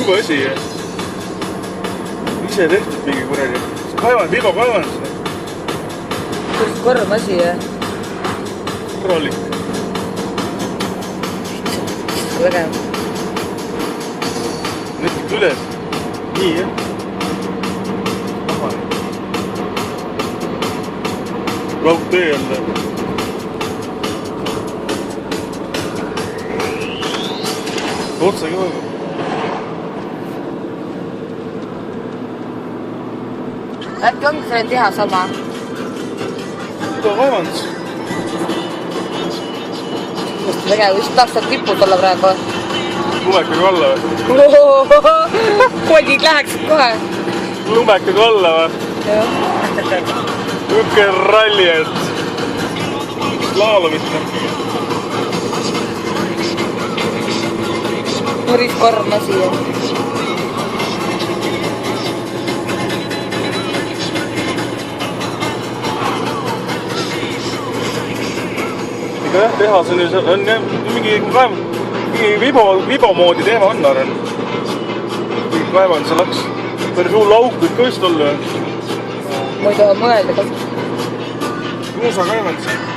kõva asi. Ise tehtud mingi kuradi. Vibo kaevandus. Korm asi, jah? Korralik. Vägev. Näiteks üles. Nii, jah. Lautee jälle. Otsa ka väga. Äkki ongi selle teha sama? Mida kaevandus? Just vägev, just tahaks seal tipus olla praegu. Lumekaga alla või? Kodid läheksid kohe. Lumekaga alla või? Jah. Niuke ralli, et slaalomit. Päris korm asi. Ega jah, tehas on mingi Vibo moodi teema on, arvan. Mingi kaevand see laks. Päris hull auk võib ka vist olla. Ma ei taha mõelda, kas... Muusa kaevand see.